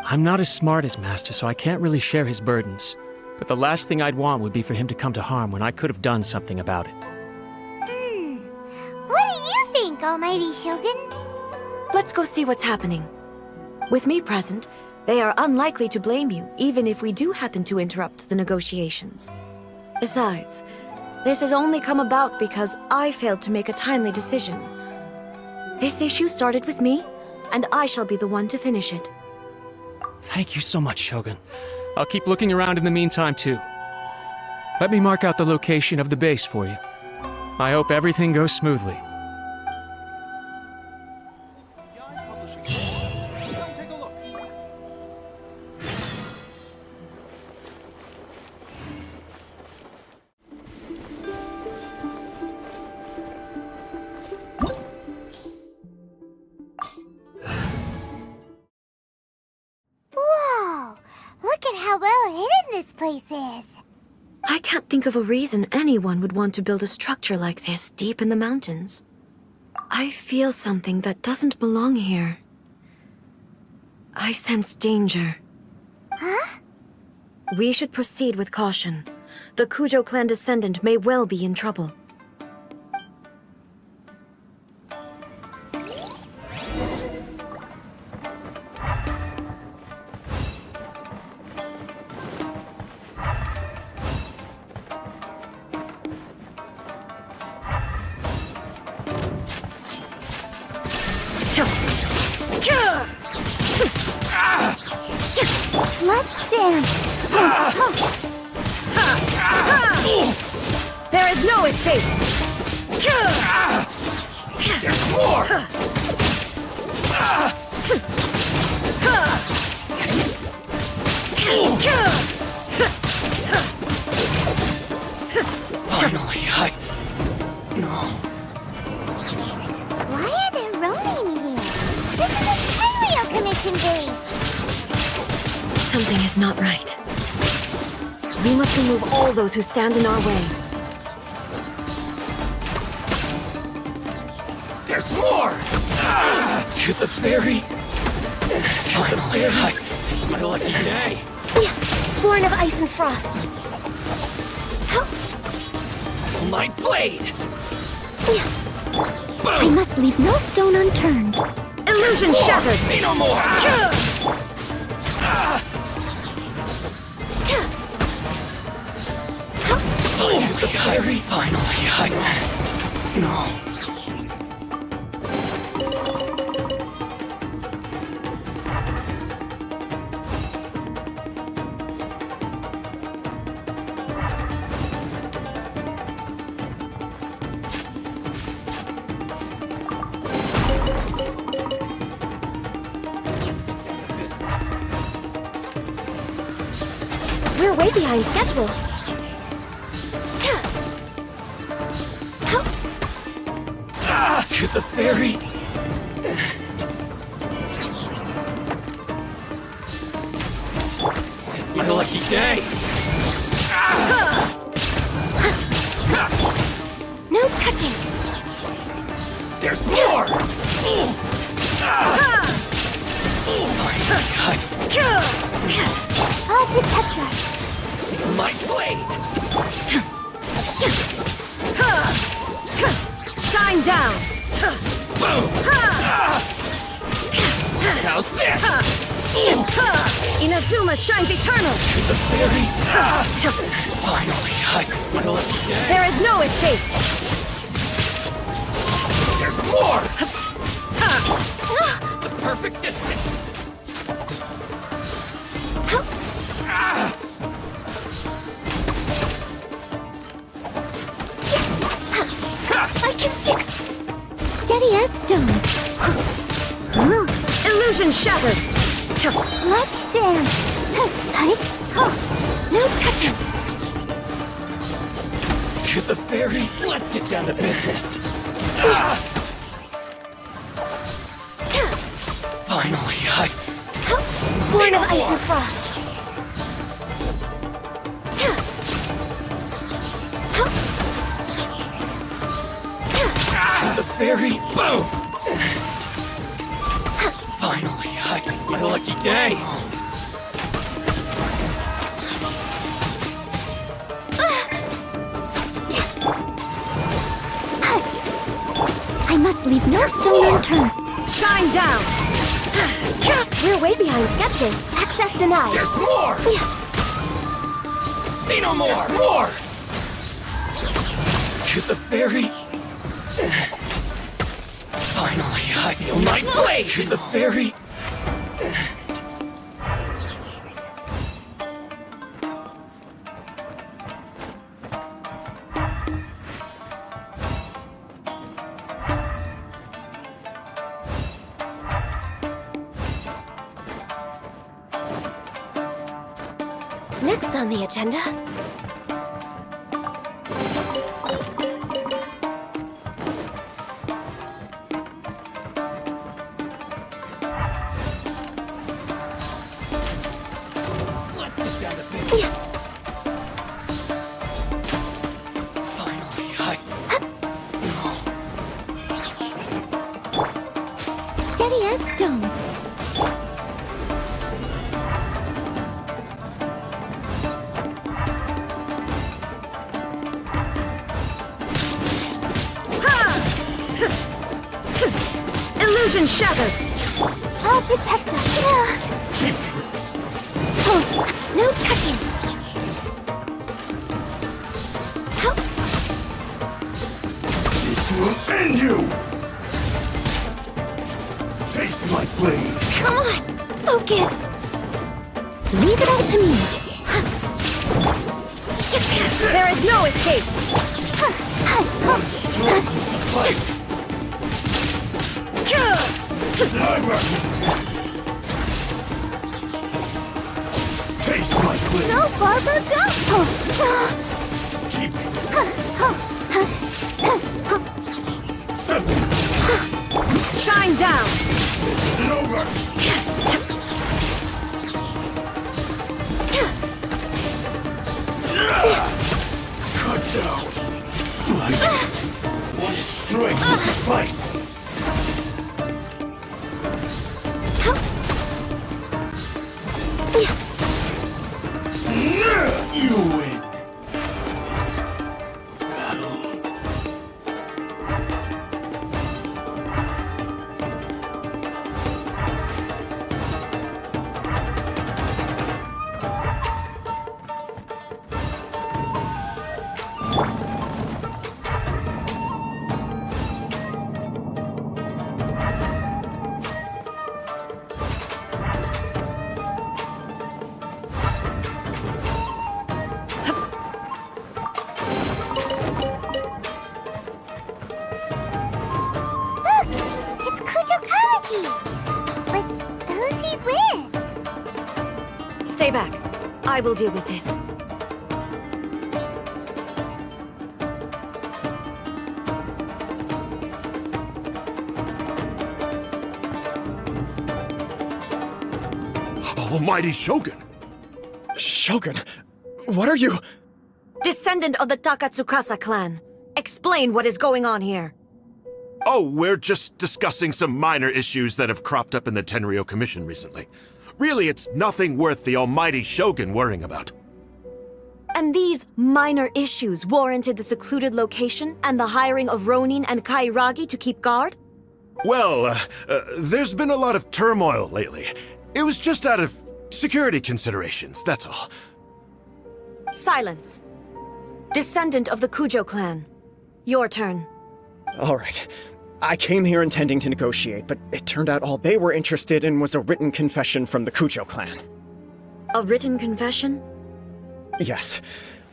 I'm not as smart as Master, so I can't really share his burdens. But the last thing I'd want would be for him to come to harm when I could have done something about it. What do you think, Almighty Shogun? Let's go see what's happening. With me present, they are unlikely to blame you, even if we do happen to interrupt the negotiations. Besides, this has only come about because I failed to make a timely decision. This issue started with me, and I shall be the one to finish it. Thank you so much, Shogun. I'll keep looking around in the meantime, too. Let me mark out the location of the base for you. I hope everything goes smoothly. Come take a look. Whoa! Look at how well hidden this place is. I can't think of a reason anyone would want to build a structure like this deep in the mountains. I feel something that doesn't belong here. I sense danger. Huh? We should proceed with caution. The Kujo clan descendant may well be in trouble. Let's dance. There is no escape! There's more! Finally, No. Why are there Ronin here? This is a Tenryou Commission base. Something is not right. We must remove all those who stand in our way. There's more! To the ferry! Finally, it's my lucky day! Born of ice and frost. My blade! I must leave no stone unturned. Illusion shattered! Say no more! Finally, No. We're way behind schedule. To the ferry! It's my lucky day! No touching. There's more! I'll protect us. My blade! Shine down! Boom! How's this? Inazuma shines eternal! To the ferry! Finally, it's my lucky day! There is no escape! There's more! The perfect distance! I can fix. Steady as stone. Illusion shattered. Let's dance. No touching. To the ferry. Let's get down to business. Finally, Born of ice and frost. The ferry. Boom! Finally, it's my lucky day. I must leave no stone unturned. Shine down. We're way behind schedule. Access denied. There's more! See no more! More! To the ferry. Finally, I feel my blade! To the ferry. Next on the agenda. Let's get down to business. Finally, Steady as stone. Illusion shattered. I'll protect us. No touching. This will end you! Taste my blade! Come on, focus. Leave it all to me. There is no escape. Suffice! Taste my blade! Go, Barbara, go. Keep Shine down. it over! Cut down! One strike will suffice! You win this battle. It's Kujo Kamaji. But who's he with? Stay back. I will deal with this. Almighty Shogun! Shogun, what are you? Descendant of the Takatsukasa clan. Explain what is going on here. Oh, we're just discussing some minor issues that have cropped up in the Tenryo Commission recently. Really, it's nothing worth the almighty Shogun worrying about. And these minor issues warranted the secluded location and the hiring of Ronin and Kairagi to keep guard? Well, there's been a lot of turmoil lately. It was just out of security considerations, that's all. Silence. Descendant of the Kujo clan. Your turn. All right. I came here intending to negotiate, but it turned out all they were interested in was a written confession from the Kujo clan. A written confession? Yes.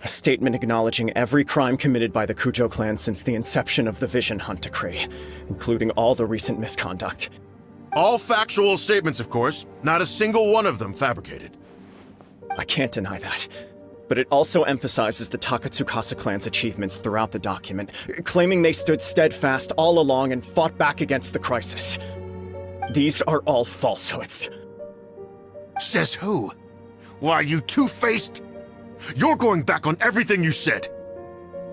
A statement acknowledging every crime committed by the Kujo clan since the inception of the Vision Hunt Decree, including all the recent misconduct. All factual statements, of course. Not a single one of them fabricated. I can't deny that. But it also emphasizes the Takatsukasa clan's achievements throughout the document, claiming they stood steadfast all along and fought back against the crisis. These are all falsehoods. Says who? Why, you two-faced... You're going back on everything you said.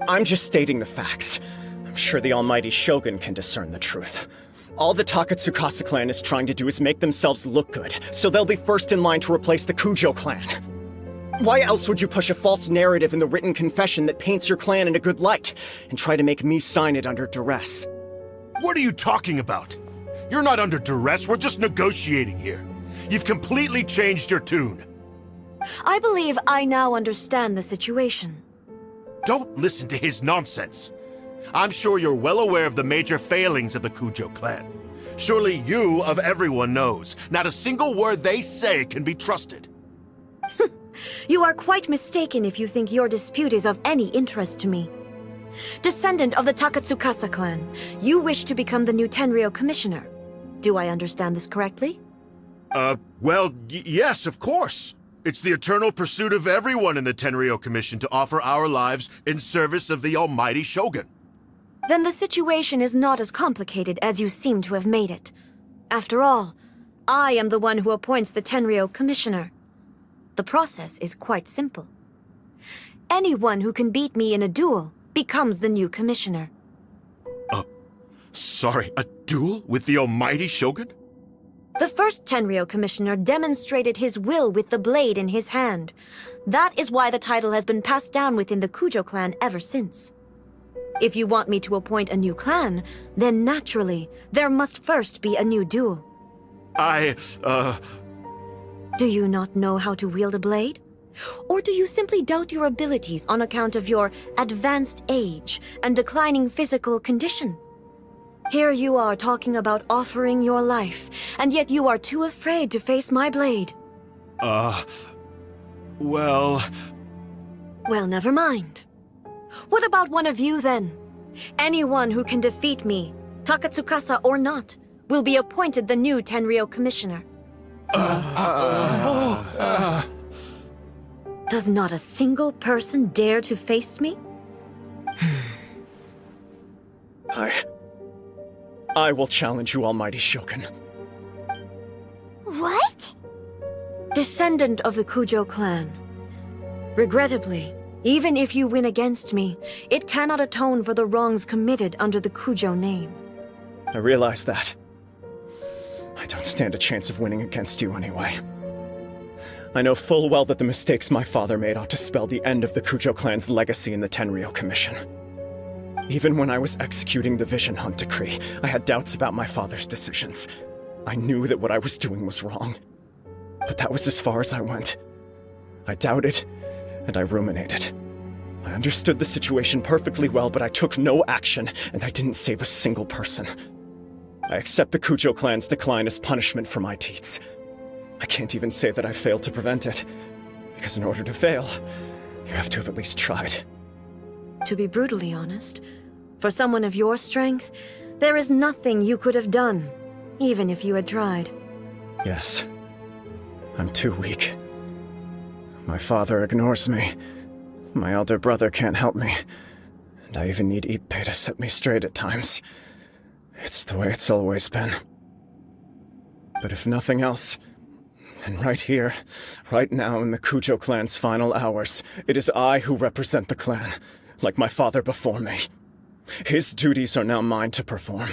I'm just stating the facts. I'm sure the almighty Shogun can discern the truth. All the Takatsukasa clan is trying to do is make themselves look good, so they'll be first in line to replace the Kujo clan. Why else would you push a false narrative in the written confession that paints your clan in a good light, and try to make me sign it under duress? What are you talking about? You're not under duress, we're just negotiating here. You've completely changed your tune. I believe I now understand the situation. Don't listen to his nonsense. I'm sure you're well aware of the major failings of the Kujo clan. Surely you, of everyone, knows. Not a single word they say can be trusted. You are quite mistaken if you think your dispute is of any interest to me. Descendant of the Takatsukasa clan, you wish to become the new Tenryou commissioner. Do I understand this correctly? Well, yes, of course. It's the eternal pursuit of everyone in the Tenryou Commission to offer our lives in service of the almighty Shogun. Then the situation is not as complicated as you seem to have made it. After all, I am the one who appoints the Tenryou commissioner. The process is quite simple. Anyone who can beat me in a duel becomes the new commissioner. Sorry, a duel with the almighty Shogun? The first Tenryou commissioner demonstrated his will with the blade in his hand. That is why the title has been passed down within the Kujo clan ever since. If you want me to appoint a new clan, then naturally, there must first be a new duel. Do you not know how to wield a blade? Or do you simply doubt your abilities on account of your advanced age and declining physical condition? Here you are talking about offering your life, and yet you are too afraid to face my blade. Well, never mind. What about one of you, then? Anyone who can defeat me, Takatsukasa or not, will be appointed the new Tenryou commissioner. Does not a single person dare to face me? I will challenge you, almighty Shogun. What? Descendant of the Kujo clan. Regrettably, even if you win against me, it cannot atone for the wrongs committed under the Kujo name. I realize that. I don't stand a chance of winning against you anyway. I know full well that the mistakes my father made ought to spell the end of the Kujo clan's legacy in the Tenryou Commission. Even when I was executing the Vision Hunt Decree, I had doubts about my father's decisions. I knew that what I was doing was wrong. But that was as far as I went. I doubted, and I ruminated. I understood the situation perfectly well, but I took no action, and I didn't save a single person. I accept the Kujo clan's decline as punishment for my deeds. I can't even say that I failed to prevent it, because in order to fail, you have to have at least tried. To be brutally honest, for someone of your strength, there is nothing you could have done, even if you had tried. Yes. I'm too weak. My father ignores me. My elder brother can't help me. And I even need Ippei to set me straight at times. It's the way it's always been. But if nothing else, then right here, right now in the Kujo clan's final hours, it is I who represent the clan, like my father before me. His duties are now mine to perform.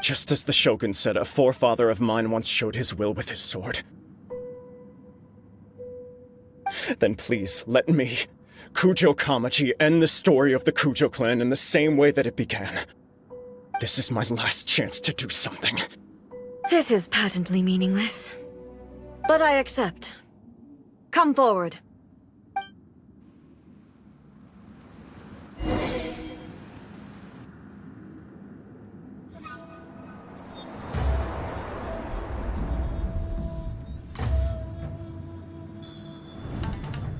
Just as the Shogun said, a forefather of mine once showed his will with his sword. Then please, let me, Kujo Kamaji, end the story of the Kujo clan in the same way that it began. This is my last chance to do something. This is patently meaningless. But I accept. Come forward.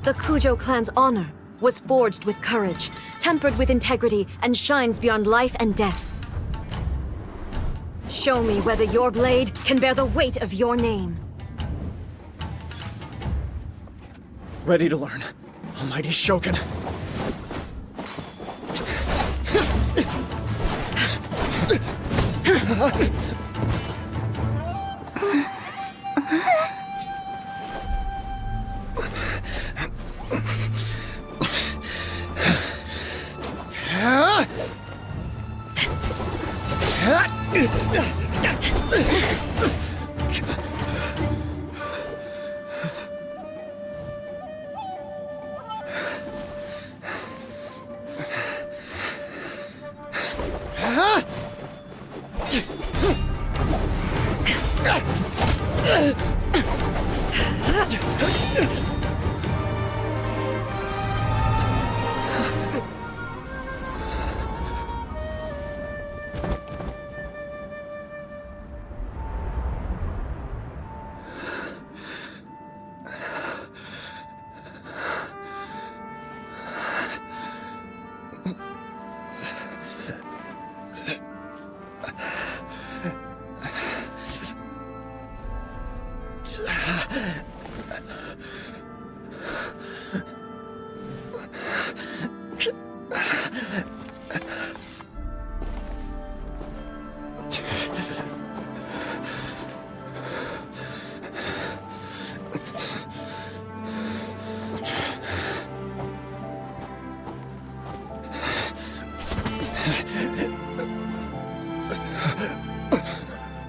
The Kujo clan's honor was forged with courage, tempered with integrity, and shines beyond life and death. Show me whether your blade can bear the weight of your name. Ready to learn. Almighty Shogun.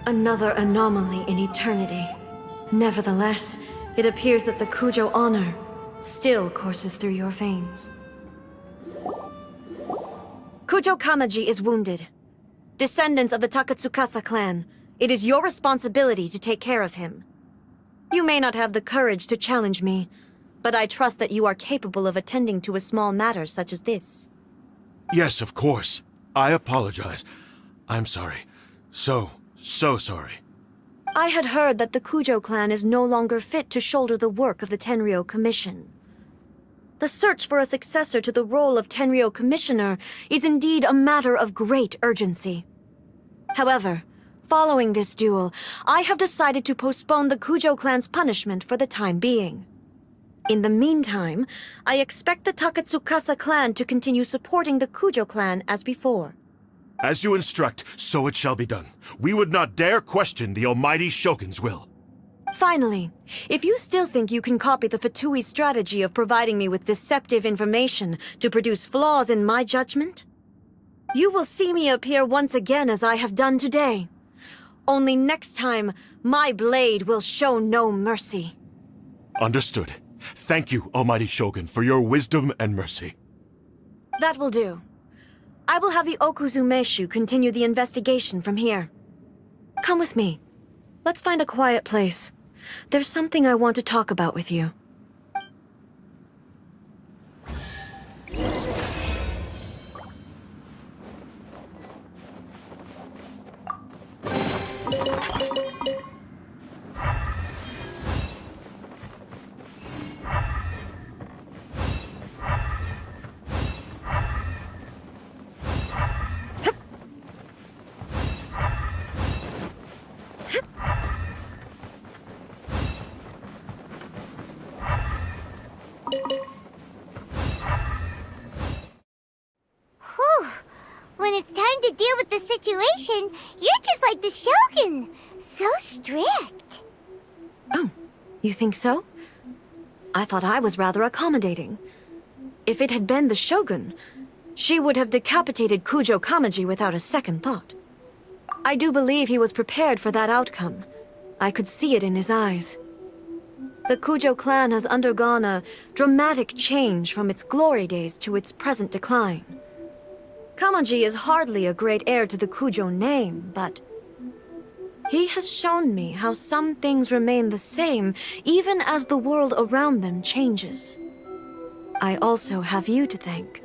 Another anomaly in eternity. Nevertheless, it appears that the Kujo honor still courses through your veins. Kujo Kamaji is wounded. Descendants of the Takatsukasa clan, it is your responsibility to take care of him. You may not have the courage to challenge me, but I trust that you are capable of attending to a small matter such as this. Yes, of course. I apologize. I'm sorry. So sorry. I had heard that the Kujo clan is no longer fit to shoulder the work of the Tenryou Commission. The search for a successor to the role of Tenryou Commissioner is indeed a matter of great urgency. However, following this duel, I have decided to postpone the Kujo clan's punishment for the time being. In the meantime, I expect the Takatsukasa clan to continue supporting the Kujo clan as before. As you instruct, so it shall be done. We would not dare question the almighty Shogun's will. Finally, if you still think you can copy the Fatui strategy of providing me with deceptive information to produce flaws in my judgment, you will see me appear once again as I have done today. Only next time, my blade will show no mercy. Understood. Thank you, almighty Shogun, for your wisdom and mercy. That will do. I will have the Okuzumeshu continue the investigation from here. Come with me. Let's find a quiet place. There's something I want to talk about with you. Whew. When it's time to deal with the situation, you're just like the Shogun. So strict. Oh, you think so? I thought I was rather accommodating. If it had been the Shogun, she would have decapitated Kujo Kamaji without a second thought. I do believe he was prepared for that outcome. I could see it in his eyes. The Kujo clan has undergone a dramatic change from its glory days to its present decline. Kamaji is hardly a great heir to the Kujo name, but he has shown me how some things remain the same even as the world around them changes. I also have you to thank.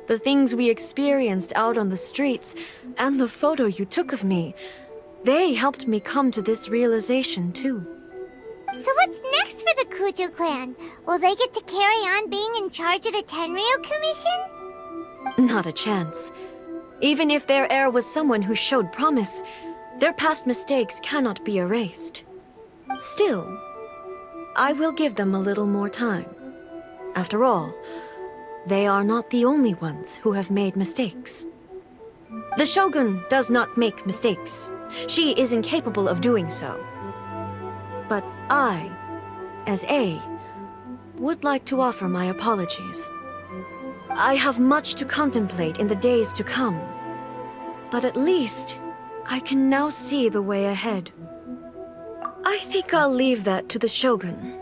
The things we experienced out on the streets, and the photo you took of me, they helped me come to this realization too. So what's next for the Kujo clan? Will they get to carry on being in charge of the Tenryo Commission? Not a chance. Even if their heir was someone who showed promise, their past mistakes cannot be erased. Still, I will give them a little more time. After all, they are not the only ones who have made mistakes. The Shogun does not make mistakes. She is incapable of doing so. But I, as A, would like to offer my apologies. I have much to contemplate in the days to come, but at least I can now see the way ahead. I think I'll leave that to the Shogun.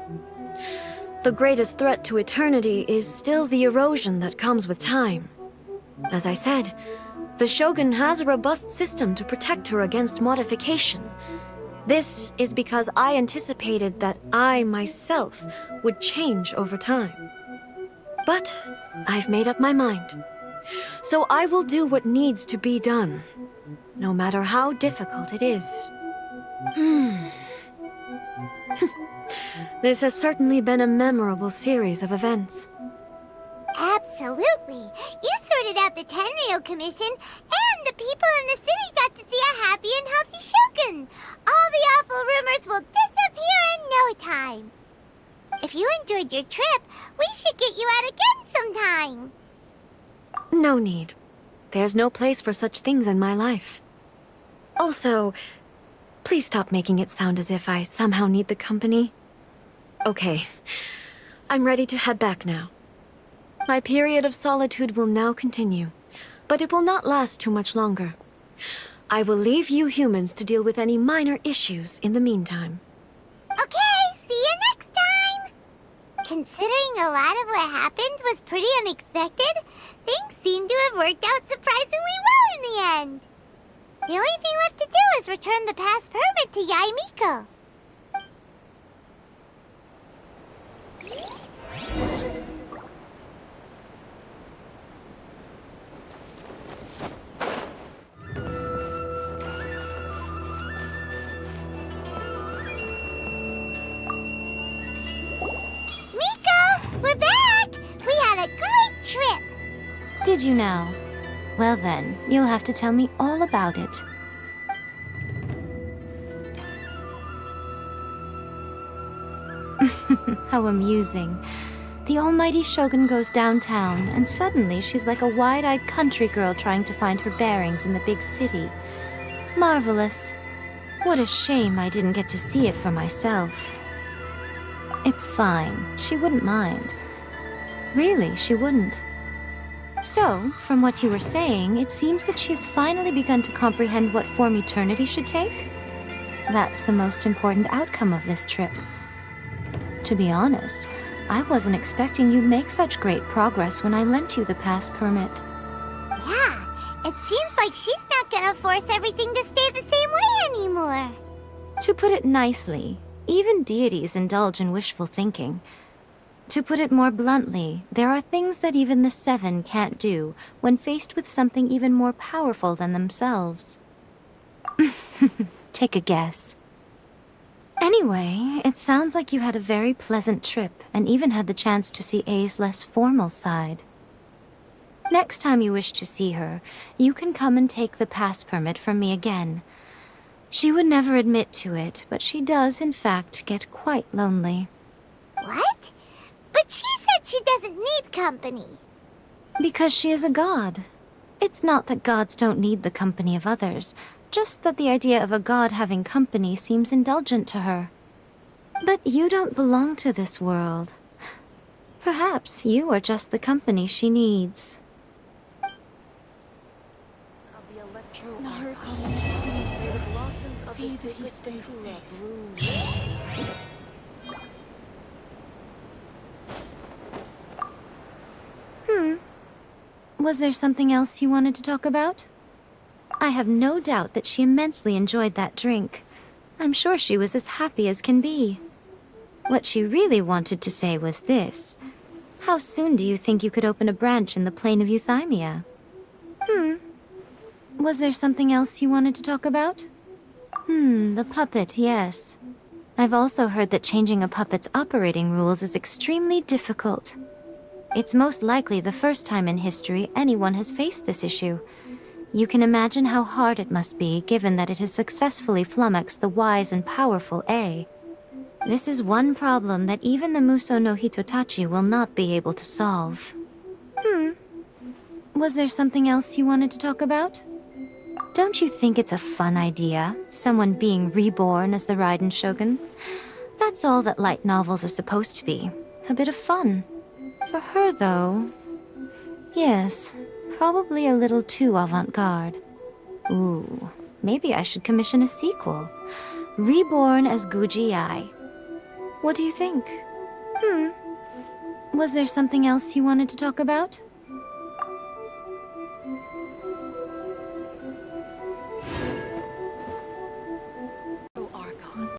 The greatest threat to eternity is still the erosion that comes with time. As I said, the Shogun has a robust system to protect her against modification. This is because I anticipated that I myself would change over time. But I've made up my mind. So I will do what needs to be done, no matter how difficult it is. This has certainly been a memorable series of events. Absolutely. You sorted out the Tenryo Commission, and the people in the city got to see a happy and healthy Shogun. All the awful rumors will disappear in no time. If you enjoyed your trip, we should get you out again sometime. No need. There's no place for such things in my life. Also, please stop making it sound as if I somehow need the company. Okay, I'm ready to head back now. My period of solitude will now continue, but it will not last too much longer. I will leave you humans to deal with any minor issues in the meantime. Okay, see you next time! Considering a lot of what happened was pretty unexpected, things seem to have worked out surprisingly well in the end. The only thing left to do is return the pass permit to Yaimiko. We're back! We had a great trip! Did you now? Well then, you'll have to tell me all about it. How amusing. The almighty Shogun goes downtown, and suddenly she's like a wide-eyed country girl trying to find her bearings in the big city. Marvelous. What a shame I didn't get to see it for myself. It's fine. She wouldn't mind. Really, she wouldn't. So, from what you were saying, it seems that she has finally begun to comprehend what form eternity should take? That's the most important outcome of this trip. To be honest, I wasn't expecting you'd make such great progress when I lent you the pass permit. Yeah, it seems like she's not gonna force everything to stay the same way anymore. To put it nicely, even deities indulge in wishful thinking. To put it more bluntly, there are things that even the Seven can't do when faced with something even more powerful than themselves. Take a guess. Anyway, it sounds like you had a very pleasant trip and even had the chance to see A's less formal side. Next time you wish to see her, you can come and take the pass permit from me again. She would never admit to it, but she does, in fact, get quite lonely. What? But she said she doesn't need company. Because she is a god. It's not that gods don't need the company of others, just that the idea of a god having company seems indulgent to her. But you don't belong to this world. Perhaps you are just the company she needs. See that he stays safe. Was there something else you wanted to talk about? I have no doubt that she immensely enjoyed that drink. I'm sure she was as happy as can be. What she really wanted to say was this. How soon do you think you could open a branch in the plain of Euthymia? Was there something else you wanted to talk about? The puppet, yes. I've also heard that changing a puppet's operating rules is extremely difficult. It's most likely the first time in history anyone has faced this issue. You can imagine how hard it must be, given that it has successfully flummoxed the wise and powerful A. This is one problem that even the Muso no Hitotachi will not be able to solve. Was there something else you wanted to talk about? Don't you think it's a fun idea, someone being reborn as the Raiden Shogun? That's all that light novels are supposed to be. A bit of fun. For her, though... yes, probably a little too avant-garde. Ooh, maybe I should commission a sequel. Reborn as Guji Ai. What do you think? Was there something else you wanted to talk about?